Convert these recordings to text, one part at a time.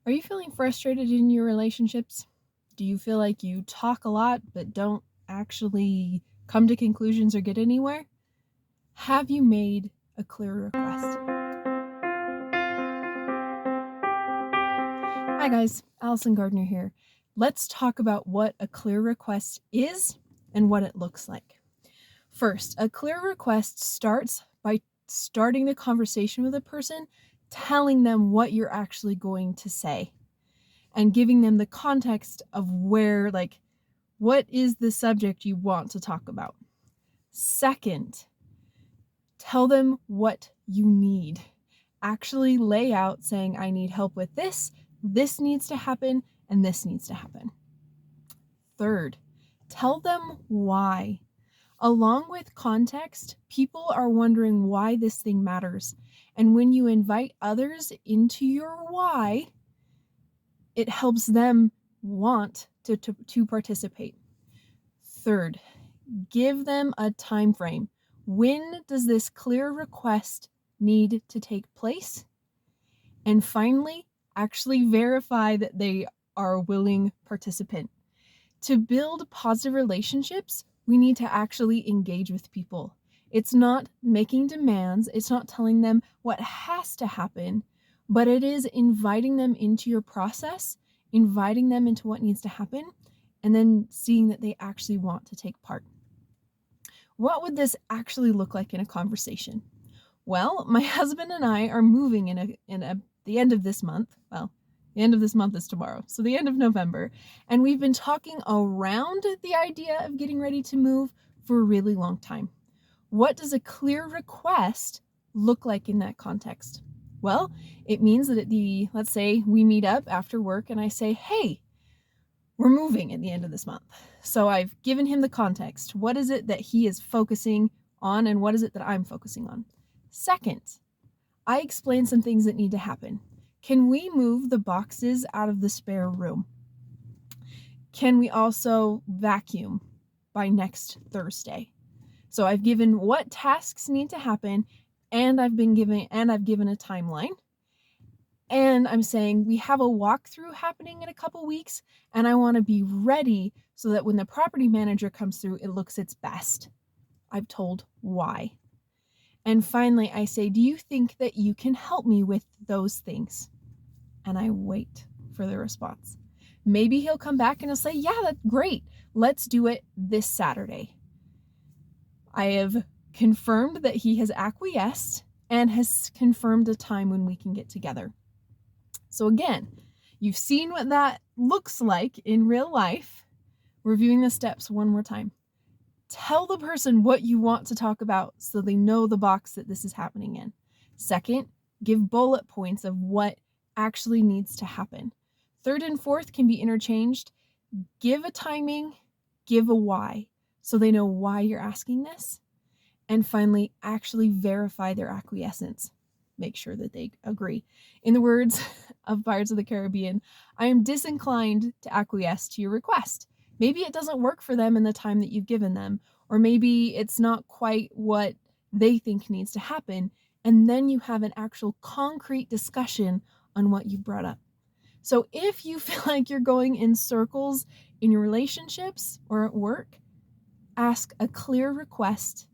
Are you feeling frustrated in your relationships? Do you feel like you talk a lot but don't actually come to conclusions or get anywhere? Have you made a clear request? Hi guys, Allison Gardner here. Let's talk about what a clear request is and what it looks like. First, a clear request starts by starting the conversation with a person, telling them what you're actually going to say, and giving them the context of where, what is the subject you want to talk about. Second, tell them what you need. Actually lay out saying, I need help with this needs to happen, and this needs to happen. Third, tell them why. Along with context, people are wondering why this thing matters. And when you invite others into your why, it helps them want to participate. Third, give them a time frame. When does this clear request need to take place? And finally, actually verify that they are a willing participant. To build positive relationships, we need to actually engage with people. It's not making demands, it's not telling them what has to happen, but it is inviting them into your process, inviting them into what needs to happen, and then seeing that they actually want to take part. What would this actually look like in a conversation? Well, my husband and I are moving the end of this month. Well, the end of this month is tomorrow, so the end of November. And we've been talking around the idea of getting ready to move for a really long time. What does a clear request look like in that context? Well, it means that let's say we meet up after work and I say, hey, we're moving at the end of this month. So I've given him the context. What is it that he is focusing on, and what is it that I'm focusing on? Second, I explain some things that need to happen. Can we move the boxes out of the spare room? Can we also vacuum by next Thursday? So I've given what tasks need to happen, and I've given a timeline. And I'm saying we have a walkthrough happening in a couple weeks, and I want to be ready so that when the property manager comes through, it looks its best. I've told why. And finally, I say, do you think that you can help me with those things? And I wait for the response. Maybe he'll come back and he'll say, yeah, that's great. Let's do it this Saturday. I have confirmed that he has acquiesced and has confirmed a time when we can get together. So again, you've seen what that looks like in real life. Reviewing the steps one more time. Tell the person what you want to talk about so they know the box that this is happening in. Second, give bullet points of what actually needs to happen. Third and fourth can be interchanged. Give a timing, give a why, so they know why you're asking this. And finally, actually verify their acquiescence. Make sure that they agree. In the words of Pirates of the Caribbean, I am disinclined to acquiesce to your request. Maybe it doesn't work for them in the time that you've given them, or maybe it's not quite what they think needs to happen, and then you have an actual concrete discussion on what you brought up. So if you feel like you're going in circles in your relationships or at work, ask a clear request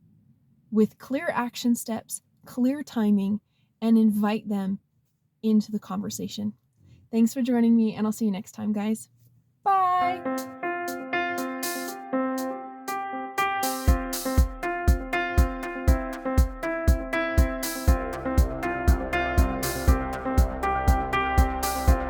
with clear action steps, clear timing, and invite them into the conversation. Thanks for joining me, and I'll see you next time, guys. Bye!